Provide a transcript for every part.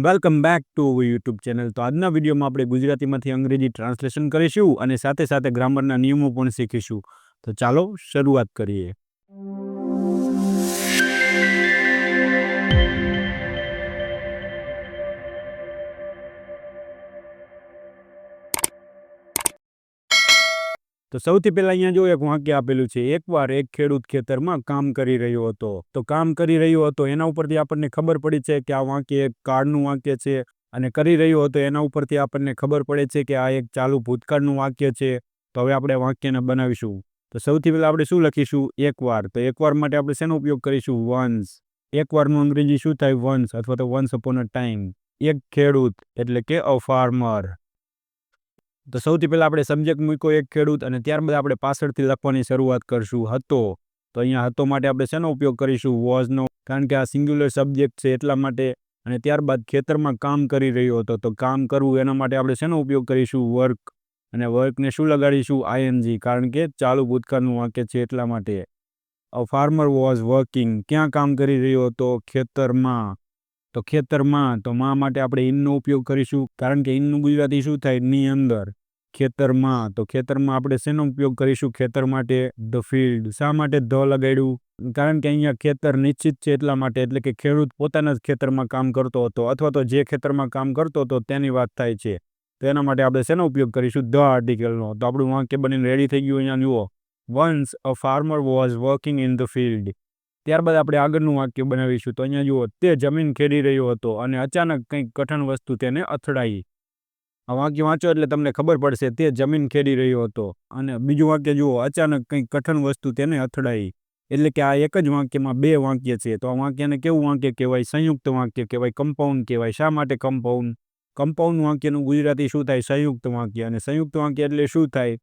Welcome back to our YouTube channel. તો આજના વિડીયોમાં આપણે ગુજરાતીમાંથી અંગ્રેજી ટ્રાન્સલેશન કરીશું અને સાથે સાથે ગ્રામરના નિયમો પણ શીખીશું. તો ચાલો શરૂઆત કરીએ. તો સૌથી પહેલા અહીંયા જો એક વાક્ય આપેલું છે, એકવાર એક ખેડૂત ખેતરમાં કામ કરી રહ્યો હતો. તો કામ કરી રહ્યો હતો એના ઉપરથી આપણને ખબર પડી છે કે આ વાક્ય એક કાળનું વાક્ય છે, અને કરી રહ્યો હતો એના ઉપરથી આપણને ખબર પડે છે કે આ એક ચાલુ ભૂતકાળનું વાક્ય છે. તો હવે આપણે વાક્યને બનાવીશું. તો સૌથી પહેલા આપણે શું લખીશું? એકવાર. તો એકવાર માટે આપણે શેનો ઉપયોગ કરીશું? વન્સ. એકવારનું અંગ્રેજી શું થાય? વન્સ, અથવા તો વન્સ અપોન અ ટાઈમ. એક ખેડૂત એટલે કે અ ફાર્મર. તો સૌથી પહેલા આપણે સબ્જેક્ટ મૂક્યો એક ખેડૂત, અને ત્યારબાદ આપણે પાછળથી લખવાની શરૂઆત કરશું હતો. તો અહીંયા હતો માટે આપણે શેનો ઉપયોગ કરીશું? વોઝનો, કારણ કે આ સિંગ્યુલર સબ્જેક્ટ છે એટલા માટે. અને ત્યારબાદ ખેતરમાં કામ કરી રહ્યો હતો, તો કામ કરવું એના માટે આપણે શેનો ઉપયોગ કરીશું? વર્ક. અને વર્કને શું લગાડીશું? આઈએનજી, કારણ કે ચાલુ ભૂતકાળનું વાક્ય છે એટલા માટે. A farmer was working. ક્યાં કામ કરી રહ્યો હતો? ખેતરમાં. તો ખેતરમાં, તો માં માટે આપણે ઇનનો ઉપયોગ કરીશું, કારણ કે ઇનનું ગુજરાતી શું થાય? ની અંદર. ખેતરમાં. તો ખેતરમાં આપણે શેનો ઉપયોગ કરીશું? ખેતર માટે ધ ફિલ્ડ. શા માટે ધ લગાડ્યું? કારણ કે અહીંયા ખેતર નિશ્ચિત છે એટલા માટે, એટલે કે ખેડૂત પોતાના જ ખેતરમાં કામ કરતો હતો, અથવા તો જે ખેતરમાં કામ કરતો હતો તેની વાત થાય છે. તો એના માટે આપણે શેનો ઉપયોગ કરીશું? ધ આર્ટિકલનો. તો આપણું વાક્ય બનીને રેડી થઈ ગયું. અહીંયા જુઓ, once a farmer was working in the field. ત્યારબાદ આપણે આગળનું વાક્ય બનાવીશું. તો અહીંયા જુઓ, તે જમીન ખેડી રહ્યો હતો અને અચાનક કંઈક કઠણ વસ્તુ તેને અથડાઈ. આ વાક્ય વાંચો એટલે તમને ખબર પડશે, તે જમીન ખેડી રહ્યો હતો. અને બીજું વાક્ય જુઓ, અચાનક કંઈક કઠણ વસ્તુ તેને અથડાઈ. એટલે કે આ એક જ વાક્યમાં બે વાક્ય છે. તો આ વાક્યને કેવું વાક્ય કહેવાય? સંયુક્ત વાક્ય કહેવાય, કમ્પાઉન્ડ કહેવાય. શા માટે કમ્પાઉન્ડ? કમ્પાઉન્ડ વાક્યનું ગુજરાતી શું થાય? સંયુક્ત વાક્ય. અને સંયુક્ત વાક્ય એટલે શું થાય?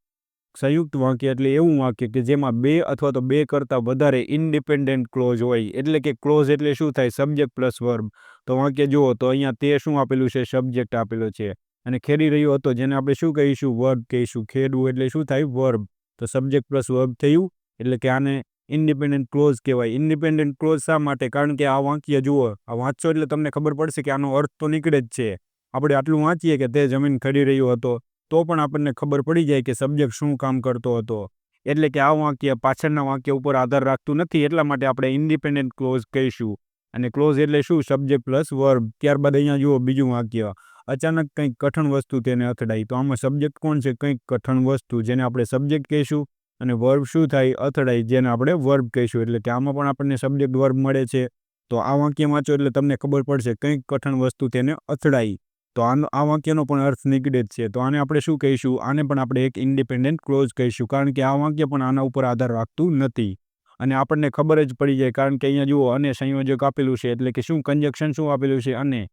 સંયુક્ત વાક્ય એટલે એવું વાક્ય કે જેમાં બે અથવા તો બે કરતાં વધારે ઇન્ડિપેન્ડન્ટ ક્લોઝ હોય. એટલે કે ક્લોઝ એટલે શું થાય? Subject plus verb. તો વાક્ય જુઓ, તો અહીંયા તે શું આપેલું છે? સબ્જેક્ટ આપેલો છે. અને ખેડી રહ્યો હતો, જેને આપણે શું કહીશું? વર્બ કહીશું. ખેડવું એટલે શું થાય? વર્બ. તો સબ્જેક્ટ પ્લસ વર્બ થયું, એટલે કે આને ઇન્ડિપેન્ડન્ટ ક્લોઝ કહેવાય. ઇન્ડિપેન્ડન્ટ ક્લોઝ શા માટે? કારણ કે આ વાક્ય જુઓ, આ વાંચો એટલે તમને ખબર પડશે કે આનો અર્થ તો નીકળે જ છે. આપણે આટલું વાંચીએ કે તે જમીન ખેડી રહ્યો હતો, તો પણ આપણને ખબર પડી જાય કે સબ્જેક્ટ શું કામ કરતો હતો. એટલે કે આ વાક્ય પાછળના વાક્ય ઉપર આધાર રાખતું નથી, એટલા માટે આપણે ઇન્ડિપેન્ડન્ટ ક્લોઝ કહીશું. અને ક્લોઝ એટલે શું? Subject plus verb. ત્યારબાદ અહીંયા જુઓ બીજું વાક્ય, અચાનક કંઈક કઠણ વસ્તુ તેને અથડાઈ. તો આમાં સબ્જેક્ટ કોણ છે? કંઈક કઠણ વસ્તુ, જેને આપણે સબ્જેક્ટ કહીશું. અને વર્બ શું થાય? અથડાઈ, જેને આપણે વર્બ કહીશું. એટલે કે આમાં પણ આપણને સબ્જેક્ટ વર્બ મળે છે. તો આ વાક્ય વાંચો એટલે તમને ખબર પડશે, કંઈક કઠણ વસ્તુ તેને અથડાઈ. તો આ વાક્યનો પણ અર્થ નીકળે જ છે. તો આને આપણે શું કહીશું? આને પણ આપણે એક ઇન્ડિપેન્ડન્ટ ક્લોઝ કહીશું, કારણ કે આ વાક્ય પણ આના ઉપર આધાર રાખતું નથી. અને આપણને ખબર જ પડી જાય, કારણ કે અહીંયા જુઓ, અને સંયોજક આપેલું છે. એટલે કે શું? કન્જક્શન શું આપેલું છે? અને.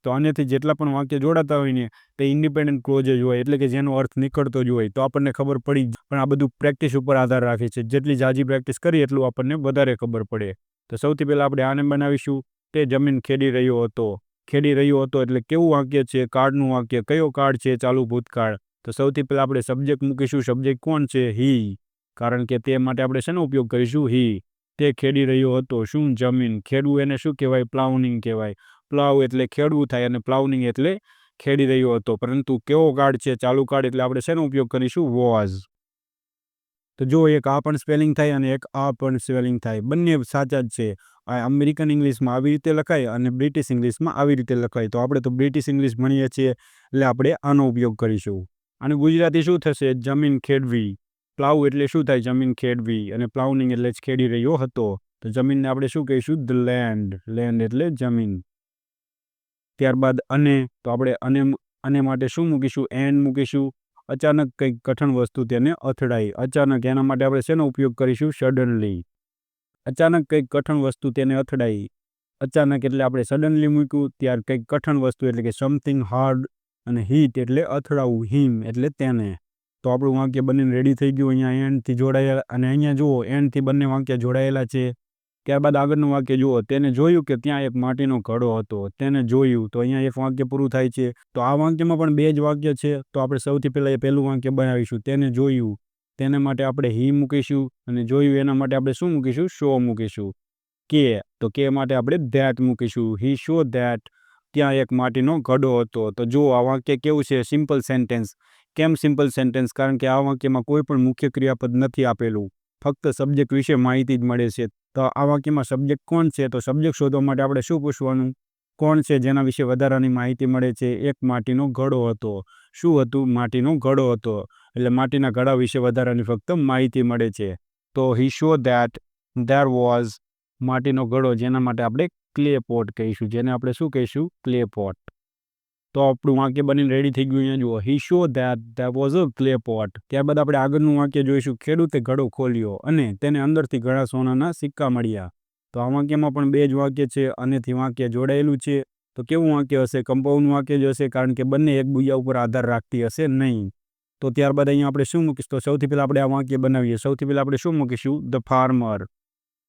તો આનેથી જેટલા પણ વાક્ય જોડાતા હોય ને, તે ઇન્ડિપેન્ડન્ટ ક્લોઝ જ હોય, એટલે કે જેનો અર્થ નીકળતો જ હોય. તો આપણને ખબર પડી. પણ આ બધું પ્રેક્ટિસ ઉપર આધાર રાખે છે. જેટલી જાજી પ્રેક્ટિસ કરી એટલું આપણને વધારે ખબર પડે. તો સૌથી પહેલા આપણે આને બનાવીશું. તે જમીન ખેડી રહ્યો હતો. ખેડી રહ્યો હતો એટલે કેવું વાક્ય છે? કાળનું વાક્ય. કયો કાળ છે? ચાલુ ભૂતકાળ. તો સૌથી પહેલા આપણે સબ્જેક્ટ મૂકીશું. સબ્જેક્ટ કોણ છે? હી. કારણ કે તે માટે આપણે શેનો ઉપયોગ કરીશું? હી. તે ખેડી રહ્યો હતો. શું? જમીન. ખેડવું એને શું કહેવાય? પ્લાવનિંગ કહેવાય. પ્લાવ એટલે ખેડવું થાય, અને પ્લાવનિંગ એટલે ખેડી રહ્યો હતો. પરંતુ કેવો કાળ છે? ચાલુ કાળ. એટલે આપણે શેનો ઉપયોગ કરીશું? વોઝ. તો જો, એક આ પણ સ્પેલિંગ થાય અને એક આ પણ સ્પેલિંગ થાય. બંને સાચા જ છે. આ અમેરિકન ઇંગ્લિશમાં આવી રીતે લખાય અને બ્રિટિશ ઇંગ્લિશમાં આવી રીતે લખાય. તો આપણે તો બ્રિટિશ ઇંગ્લિશ ભણીએ છીએ, એટલે આપણે આનો ઉપયોગ કરીશું. અને ગુજરાતી શું થશે? જમીન ખેડવી. પ્લાવ એટલે શું થાય? જમીન ખેડવી. અને પ્લાવનિંગ એટલે જ ખેડી રહ્યો હતો. તો જમીનને આપણે શું કહીશું? The land. લેન્ડ એટલે જમીન. ત્યારબાદ અને, તો આપણે અને માટે શું મૂકીશું? એન્ડ મૂકીશું. અચાનક કંઈક કઠણ વસ્તુ તેને અથડાઈ. અચાનક, એના માટે આપણે શેનો ઉપયોગ કરીશું? સડનલી. અચાનક કંઈક કઠણ વસ્તુ તેને અથડાઈ. અચાનક એટલે આપણે સડનલી મૂક્યું. ત્યાર કંઈક કઠણ વસ્તુ એટલે કે સમથિંગ હાર્ડ. અને હીટ એટલે અથડાવું. હિમ એટલે તેને. તો આપણું વાક્ય બનીને રેડી થઈ ગયું. અહીંયા એન્ડથી જોડાયેલા, અને અહીંયા જુઓ, એન્ડથી બંને વાક્ય જોડાયેલા છે. ત્યારબાદ આગળનું વાક્ય જુઓ, તેને જોયું કે ત્યાં એક માટીનો ઘડો હતો. તેને જોયું. તો અહીંયા એક વાક્ય પૂરું થાય છે. તો આ વાક્યમાં પણ બે જ વાક્ય છે. તો આપણે સૌથી પહેલાં એ પહેલું વાક્ય બનાવીશું. તેને જોયું. તેને માટે આપણે હી મૂકીશું. અને જોયું એના માટે આપણે શું મૂકીશું? શો મૂકીશું. કે. તો કે માટે આપણે ધેટ મૂકીશું. હી શો ધેટ. ત્યાં એક માટીનો ઘડો હતો. તો જુઓ આ વાક્ય કેવું છે? Simple sentence. કેમ સિમ્પલ સેન્ટેન્સ? કારણ કે આ વાક્યમાં કોઈ પણ મુખ્ય ક્રિયાપદ નથી આપેલું, ફક્ત સબ્જેક્ટ વિશે માહિતી જ મળે છે. તો આ વાક્યમાં સબ્જેક્ટ કોણ છે? તો સબ્જેક્ટ શોધવા માટે આપણે શું પૂછવાનું? કોણ છે જેના વિશે વધારાની માહિતી મળે છે? એક માટીનો ઘડો હતો. શું હતું? માટીનો ઘડો હતો. એટલે માટીના ઘડા વિશે વધારાની ફક્ત માહિતી મળે છે. તો he showed that there was માટીનો ઘડો, જેના માટે આપણે ક્લે પોટ કહીશું, જેને આપણે શું કહીશું? Clay pot. તો આપણું વાક્ય બનીને રેડી થઈ ગયું. અહીંયા જુઓ, he showed that there was a clay pot. ત્યારબાદ આપણે આગળનું વાક્ય જોઈશું. ખેડૂતે ઘડો ખોલ્યો અને તેને અંદરથી ઘણા સોનાના સિક્કા મળ્યા. તો આ વાક્યમાં પણ બે જ વાક્ય છે, અનેથી વાક્ય જોડાયેલું છે. તો કેવું વાક્ય હશે? કમ્પાઉન્ડ વાક્ય જ હશે, કારણ કે બંને એકબીજા ઉપર આધાર રાખતી હશે નહીં. તો ત્યારબાદ અહીંયા આપણે શું મૂકીશું? તો સૌથી પહેલાં આપણે આ વાક્ય બનાવીએ. સૌથી પહેલાં આપણે શું મૂકીશું? The farmer.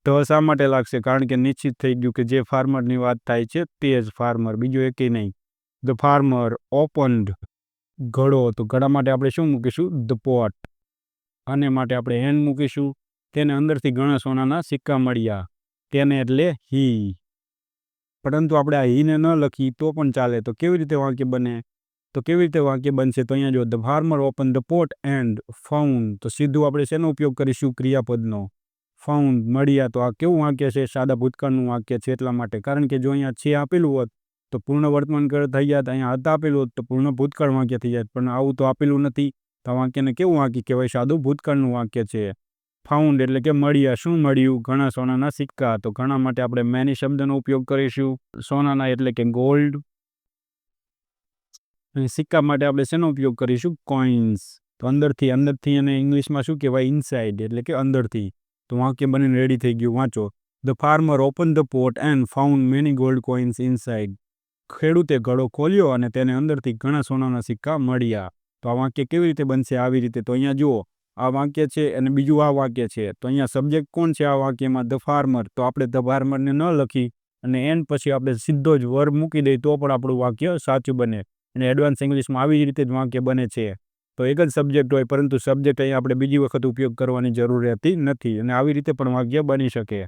તો શા માટે લાગશે? કારણ કે નિશ્ચિત થઈ ગયું કે જે ફાર્મરની વાત થાય છે તે જ ફાર્મર, બીજું એકેય નહીં. ધ ફાર્મર ઓપન્ડ ઘડો. તો ઘડા માટે આપણે શું મૂકીશું? The pot. આને માટે આપણે એન મૂકીશું. તેને અંદરથી ઘણા સોનાના સિક્કા મળ્યા. તેને એટલે હી. પરંતુ આપણે આ હીને ન લખી તો પણ ચાલે. તો કેવી રીતે વાક્ય બને? તો કેવી રીતે વાક્ય બનશે? તો અહીંયા જો, the farmer open the pot and found. તો સીધું આપણે શેનો ઉપયોગ કરીશું? ક્રિયાપદનો. ફાઉન્ડ મળ્યા. તો આ કેવું વાક્ય છે? સાદા ભૂતકાળનું વાક્ય છે. એટલા માટે, કારણ કે જો અહીંયા છે આપેલું હોત તો પૂર્ણ વર્તમાન કાળ થઈ જાય. અહીંયા હતા આપેલું હોત તો પૂર્ણ ભૂતકાળ વાક્ય થઈ જાય. પણ આવું તો આપેલું નથી. તો આ વાક્યને કેવું વાક્ય કહેવાય? સાદું ભૂતકાળનું વાક્ય છે. ફાઉન્ડ એટલે કે મળ્યા. શું મળ્યું? ઘણા સોનાના સિક્કા. તો ઘણા માટે આપણે મેની શબ્દનો ઉપયોગ કરીશું. સોનાના એટલે કે ગોલ્ડ. અને સિક્કા માટે આપણે શેનો ઉપયોગ કરીશું? કોઇન્સ. તો અંદરથી અને ઇંગ્લિશમાં શું કહેવાય? ઇનસાઇડ એટલે કે અંદરથી. તો વાક્ય બનીને રેડી થઈ ગયું. વાંચો. The farmer open the pot and found many gold coins inside. ખેડૂતે ઘડો ખોલ્યો અને તેને અંદરથી ઘણા સોનાના સિક્કા મળ્યા. તો આ વાક્ય કેવી રીતે બનશે? આવી રીતે. તો અહીંયા જુઓ, આ વાક્ય છે અને બીજું આ વાક્ય છે. તો અહીંયા સબ્જેક્ટ કોણ છે આ વાક્યમાં? The farmer. તો આપણે ધ ફાર્મરને ન લખી અને એન પછી આપણે સીધો જ વર્બ મૂકી દઈએ તો પણ આપણું વાક્ય સાચું બને. અને એડવાન્સ ઇંગ્લિશમાં આવી જ રીતે જ વાક્ય બને છે. તો એક જ સબ્જેક્ટ હોય, પરંતુ સબ્જેક્ટ અહીંયા આપણે બીજી વખત ઉપયોગ કરવાની જરૂર રહેતી નથી. અને આવી રીતે પણ વાક્ય બની શકે.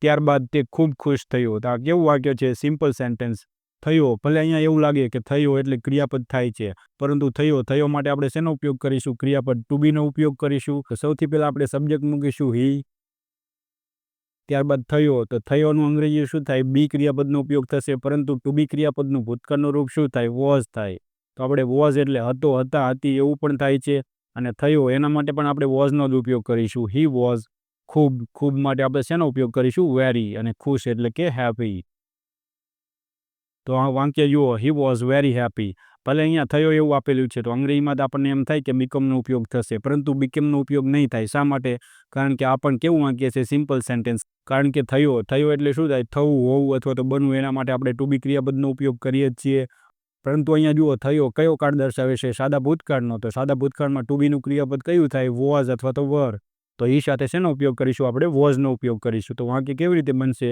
ત્યારબાદ તે ખૂબ ખુશ થયો. તો આ કેવું વાક્ય છે? Simple sentence. થયો. ભલે અહીંયા એવું લાગે કે થયો એટલે ક્રિયાપદ થાય છે, પરંતુ થયો માટે આપણે શેનો ઉપયોગ કરીશું? ક્રિયાપદ ટુ બીનો ઉપયોગ કરીશું. તો સૌથી પહેલાં આપણે સબ્જેક્ટ મૂકીશું હી. ત્યારબાદ થયો. તો થયોનું અંગ્રેજી શું થાય? બી ક્રિયાપદનો ઉપયોગ થશે, પરંતુ ટુ બી ક્રિયાપદનું ભૂતકાળનું રૂપ શું થાય? વોઝ થાય. તો આપણે વોઝ એટલે હતો, હતા, હતી એવું પણ થાય છે. અને થયો એના માટે પણ આપણે વોઝનો જ ઉપયોગ કરીશું. He was. ખૂબ માટે આપણે શેનો ઉપયોગ કરીશું? વેરી. અને ખુશ એટલે કે હેપી. તો આ વાક્ય જુઓ, હી વોઝ વેરી હેપી. ભલે અહીંયા થયો એવું આપેલું છે, તો અંગ્રેજીમાં તો આપણને એમ થાય કે બીકમનો ઉપયોગ થશે, પરંતુ બીકમનો ઉપયોગ નહીં થાય. શા માટે? કારણ કે આ પણ કેવું વાક્ય છે? Simple sentence. કારણ કે થયો એટલે શું થાય? થવું, હોવું અથવા તો બનવું. એના માટે આપણે ટુ બી ક્રિયાપદનો ઉપયોગ કરીએ જ છીએ. પરંતુ અહીંયા જુઓ, થયો કયો કાળ દર્શાવે છે? સાદા ભૂતકાળનો. તો સાદા ભૂતકાળમાં ટુ બીનું ક્રિયાપદ કયું થાય? વોઝ અથવા તો વર. તો એ સાથે શેનો ઉપયોગ કરીશું? આપણે વોઝનો ઉપયોગ કરીશું. તો વાક્ય કેવી રીતે બનશે?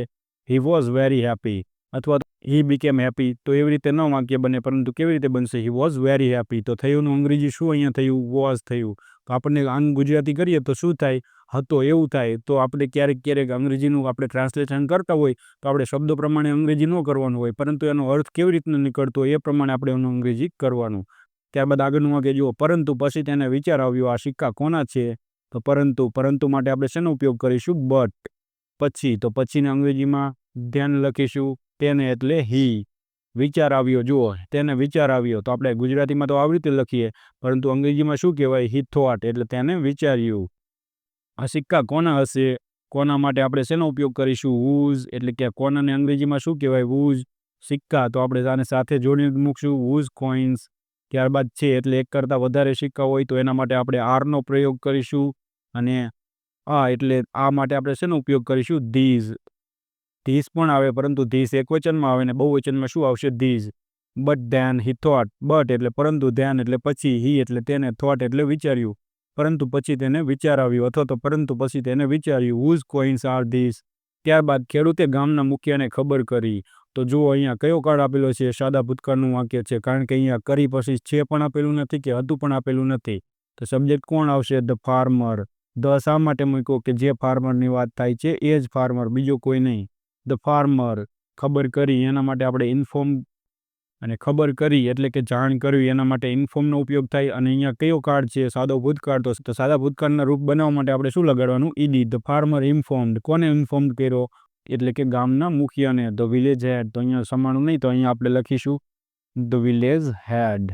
હી વોઝ વેરી હેપી અથવા હી બીકેમ હેપી. તો એવી રીતે ન વાક્ય બને, પરંતુ કેવી રીતે બનશે? He was very happy. તો થયુંનું અંગ્રેજી શું અહીંયા થયું? વોઝ થયું. તો આપણને આનું ગુજરાતી કરીએ તો શું થાય? હતો એવું થાય. તો આપણે ક્યારેક અંગ્રેજીનું આપણે ટ્રાન્સલેશન કરતા હોય તો આપણે શબ્દો પ્રમાણે અંગ્રેજી ન કરવાનું હોય, પરંતુ એનો અર્થ કેવી રીતનો નીકળતો એ પ્રમાણે આપણે એનું અંગ્રેજી કરવાનું. ત્યારબાદ આગળનું વાક્ય જુઓ, પરંતુ પછી તેને વિચાર આવ્યો આ સિક્કા કોના છે? તો પરંતુ માટે આપણે શેનો ઉપયોગ કરીશું? બટ. પછી. તો પછીને અંગ્રેજીમાં ધ્યાન લખીશું. તેને એટલે હી. વિચાર આવ્યો. જુઓ, તેને વિચાર આવ્યો. તો આપણે ગુજરાતીમાં તો આવી રીતે લખીએ, પરંતુ અંગ્રેજીમાં શું કહેવાય? He thought. એટલે તેને વિચાર્યું. આ સિક્કા કોના હશે? કોના માટે આપણે શેનો ઉપયોગ કરીશું? વૂઝ. એટલે કે કોનાને અંગ્રેજીમાં શું કહેવાય? વૂઝ. સિક્કા. તો આપણે આને સાથે જોડીને મૂકશું. Whose coins. ત્યારબાદ છે એટલે એક કરતાં વધારે સિક્કા હોય તો એના માટે આપણે આરનો પ્રયોગ કરીશું. અને એટલે આ માટે આપણે શેનો ઉપયોગ કરીશું? ધીઝ. ધીસ પણ આવે, પરંતુ ધીસ એક વચનમાં આવે ને બહુવચનમાં શું આવશે? These. But then he thought. But એટલે પરંતુ, ધેન એટલે પછી, હી એટલે તેને, થોટ એટલે વિચાર્યું. પરંતુ પછી તેને વિચાર આવ્યો, અથવા તો પરંતુ પછી તેને વિચાર્યું. whose coins are these? ત્યારબાદ ખેડૂતે ગામના મુખિયાને ખબર કરી. તો જુઓ, અહીંયા કયો કાળ આપેલો છે? સાદા ભૂતકાળનું વાક્ય છે, કારણ કે અહીંયા કરી પછી છે પણ આપેલું નથી કે હતું પણ આપેલું નથી. તો સબ્જેક્ટ કોણ આવશે? The farmer. ધ શા માટે મૂક્યો? કે જે ફાર્મરની વાત થાય છે એ જ ફાર્મર, બીજો કોઈ નહીં. ધ ફાર્મર ખબર કરી એના માટે આપણે ઇન્ફોર્મ, અને ખબર કરી એટલે કે જાણ કરવી એના માટે ઇન્ફોર્મનો ઉપયોગ થાય. અને અહીંયા કયો કાળ છે? સાદો ભૂતકાળ. તો સાદા ભૂતકાળના રૂપ બનાવવા માટે આપણે શું લગાડવાનું? ઈડી. The farmer informed. કોને ઇન્ફોર્મ કર્યો? એટલે કે ગામના મુખિયાને. ધ વિલેજ હેડ. તો અહીંયા સમાણું નહીં, તો અહીંયા આપણે લખીશું the village head.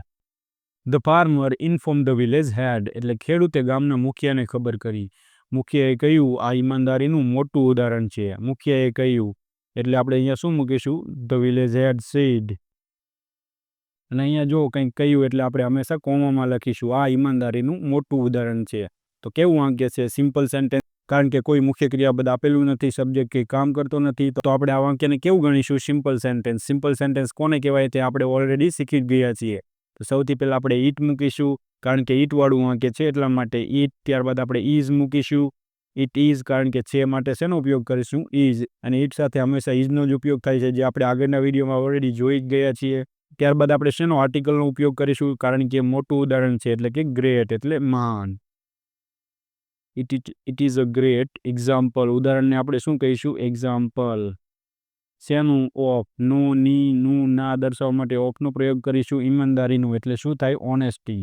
The farmer inform the village head એટલે ખેડૂતે ગામના મુખિયાને ખબર કરી. મુખિયાએ કહ્યું. આ ઈમાનદારીનું મોટું ઉદાહરણ છે. મુખિયાએ કહ્યું એટલે આપણે અહીંયા શું મૂકીશું? The village head said. અને અહીંયા જો કંઈક કહ્યું એટલે આપણે હંમેશા કોમામાં લખીશું. આ ઈમાનદારીનું મોટું ઉદાહરણ છે. તો કેવું વાક્ય છે? Simple sentence. કારણ કે કોઈ મુખ્ય ક્રિયાપદ આપેલું નથી, સબ્જેક્ટ કંઈ કામ કરતો નથી, તો આપણે આ વાક્યને કેવું ગણીશું? Simple sentence. સિમ્પલ સેન્ટેન્સ કોને કહેવાય તે આપણે ઓલરેડી શીખી ગયા છીએ. તો સૌથી પહેલાં આપણે ઈટ મૂકીશું, કારણ કે ઈટવાળું વાક્ય છે એટલા માટે ઈટ. ત્યારબાદ આપણે ઇઝ મૂકીશું. ઇટ ઇઝ, કારણ કે છે માટે શેનો ઉપયોગ કરીશું? ઇઝ. અને ઈટ સાથે હંમેશા ઇઝનો જ ઉપયોગ થાય છે, જે આપણે આગળના વિડીયોમાં ઓલરેડી જોઈ જ ગયા છીએ. ત્યારબાદ આપણે શેનો? આર્ટિકલનો ઉપયોગ કરીશું, કારણ કે મોટું ઉદાહરણ છે એટલે કે ગ્રેટ એટલે મહાન. It is a great example. ઉદાહરણને આપણે શું કહીશું? એક્ઝામ્પલ. શેનું? ઓફ. નો, ની, નું, ના દર્શાવવા માટે ઓફનો પ્રયોગ કરીશું. ઈમાનદારીનું એટલે શું થાય? ઓનેસ્ટી.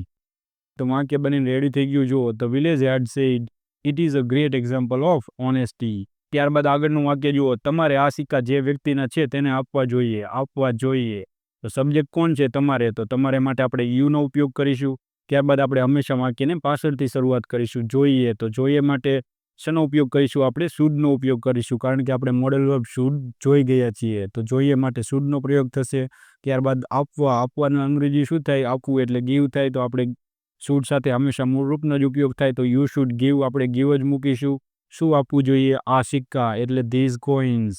તો વાક્ય બનીને રેડી થઈ ગયું. જુઓ, the village head said it is a great example of honesty. ત્યારબાદ આગળનું વાક્ય જુઓ. તમારે આ સિક્કા જે વ્યક્તિના છે તેને આપવા જોઈએ. આપવા જોઈએ. તો સબ્જેક્ટ કોણ છે? તમારે. તો તમારે માટે આપણે યુનો ઉપયોગ કરીશું. ત્યારબાદ આપણે હંમેશા વાક્યને પાછળથી શરૂઆત કરીશું. જોઈએ. તો જોઈએ માટે શેનો ઉપયોગ કરીશું? આપણે શુડનો ઉપયોગ કરીશું, કારણ કે આપણે મોડલ વર્બ શુડ જોઈ ગયા છીએ. તો જોઈએ માટે શુડનો પ્રયોગ થશે. ત્યારબાદ આપવા. આપવાના અંગ્રેજી શું થાય? આપવું એટલે ગીવ થાય. તો આપણે શુડ સાથે હંમેશા મૂળરૂપનો જ ઉપયોગ થાય. તો યુ શુડ ગીવ, આપણે ગીવ જ મૂકીશું. શું આપવું જોઈએ? આ સિક્કા એટલે ધીઝ કોઇન્સ.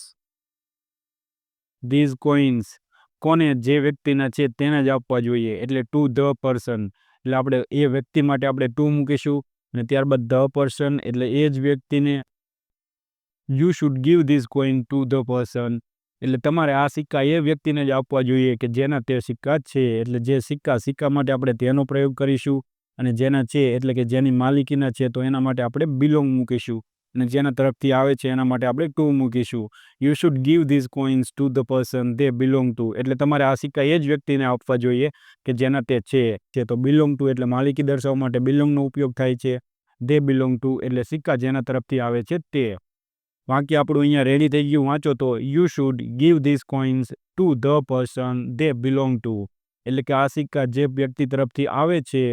ધીઝ કોઇન્સ કોને? જે વ્યક્તિના છે તેને જ આપવા જોઈએ, એટલે ટુ ધ પર્સન. એટલે આપણે એ વ્યક્તિ માટે આપણે ટુ મૂકીશું. અને ત્યારબાદ ધ પર્સન એટલે એ જ વ્યક્તિને. You should give these coin to the person એટલે તમારે આ સિક્કા એ વ્યક્તિને જ આપવા જોઈએ કે જેના તે સિક્કા છે. એટલે જે સિક્કા માટે આપણે તેનો પ્રયોગ કરીશું. અને જેના છે એટલે કે જેની માલિકીના છે, તો એના માટે આપણે બિલોંગ મૂકીશું. અને જેના તરફથી આવે છે એના માટે આપણે ટુ મૂકીશું. You should give these coins to the person they belong to એટલે તમારે આ સિક્કા એ જ વ્યક્તિને આપવા જોઈએ કે જેના તે છે. તો બિલોંગ ટુ એટલે માલિકી દર્શાવવા માટે બિલોંગનો ઉપયોગ થાય છે. દે બિલોંગ ટુ એટલે સિક્કા જેના તરફથી આવે છે તે. વાક્ય આપણું અહીંયા રેડી થઈ ગયું. વાંચો તો. You should give these coins to the person they belong to એટલે કે આ સિક્કા જે વ્યક્તિ તરફથી આવે છે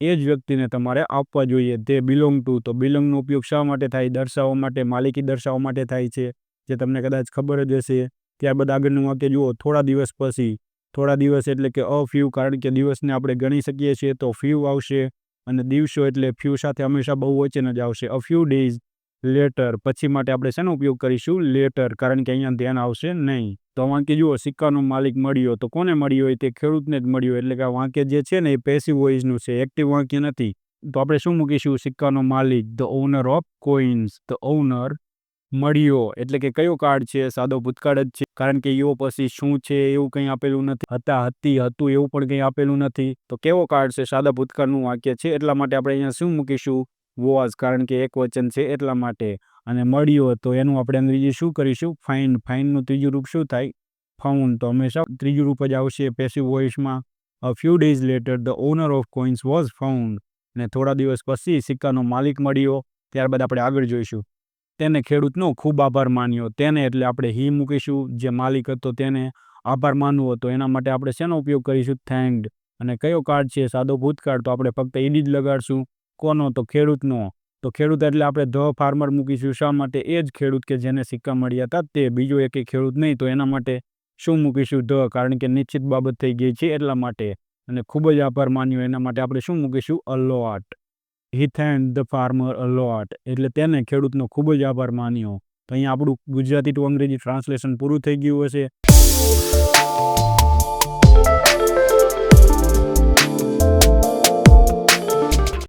એ જ વ્યક્તિને તમારે આપવા જોઈએ. તે બિલોંગ ટુ. તો બિલોંગનો ઉપયોગ શા માટે થાય? દર્શાવવા માટે, માલિકી દર્શાવવા માટે થાય છે, જે તમને કદાચ ખબર જ હશે. ત્યારબાદ આગળનું વાક્ય જુઓ. થોડા દિવસ પછી. થોડા દિવસ એટલે કે અ ફ્યુ, કારણ કે દિવસને આપણે ગણી શકીએ છીએ તો ફ્યુ આવશે. અને દિવસો એટલે ફ્યુ સાથે હંમેશા બહુવચન જ આવશે. અ ફ્યુ ડેઝ લેટર. પછી માટે આપણે શેનો ઉપયોગ કરીશું? લેટર, કારણ કે અહીંયા ધ્યાન આવશે નહીં. તો વાક્ય જુઓ. સિક્કાનો માલિક મળ્યો. તો કોને મળ્યો હોય? તે ખેડૂતને જ મળ્યો. એટલે કે આ વાક્ય જે છે ને એ પેસિવ વોઇસનું છે, એક્ટિવ વાક્ય નથી. તો આપણે શું મૂકીશું? સિક્કાનો માલિક, the owner of coins. The owner મળ્યો એટલે કે કયો કાળ છે? સાદો ભૂતકાળ જ છે, કારણ કે યો પછી શું છે એવું કંઈ આપેલું નથી. હતા, હતી, હતું એવું પણ કંઈ આપેલું નથી. તો કેવો કાળ છે? સાદા ભૂતકાળનું વાક્ય છે એટલા માટે આપણે અહીંયા શું મૂકીશું? વોઝ, કારણ કે એક વચન છે એટલા માટે. અને મળ્યો તો એનું આપણે અંગ્રેજી શું કરીશું? ફાઇન્ડ. ફાઇન્ડનું ત્રીજું રૂપ શું થાય? ફાઉન્ડ. તો હંમેશા ત્રીજું રૂપ જ આવશે પેસિવ વોઇસમાં. A few days later the owner of coins was found. અને થોડા દિવસ પછી સિક્કાનો માલિક મળ્યો. ત્યારબાદ આપણે આગળ જોઈશું. તેને ખેડૂતનો ખૂબ આભાર માન્યો. તેને એટલે આપણે હી મૂકીશું. જે માલિક હતો તેને આભાર માનવો હતો એના માટે આપણે શેનો ઉપયોગ કરીશું? થેન્ક્ડ. અને કયો કાળ છે? સાદો ભૂતકાળ. તો આપણે ફક્ત ઈડી જ લગાડશું. કોનો? તો ખેડૂતનો. તો ખેડૂત એટલે આપણે ધ ફાર્મર મૂકીશું. શા માટે? એ જ ખેડૂત કે જેને સિક્કા મળ્યા હતા તે. બીજો એક ખેડૂત નહીં. તો એના માટે શું મૂકીશું? ધ, કારણ કે નિશ્ચિત બાબત થઈ ગઈ છે એટલા માટે. અને ખૂબ જ આભાર માન્યો એના માટે આપણે શું મૂકીશું? અ લોટ. હી થેન્ક્ડ ધ ફાર્મર અ લોટ એટલે તેને ખેડૂતનો ખૂબ જ આભાર માન્યો. તો અહીંયા આપણું ગુજરાતી ટુ અંગ્રેજી ટ્રાન્સલેશન પૂરું થઈ ગયું હશે.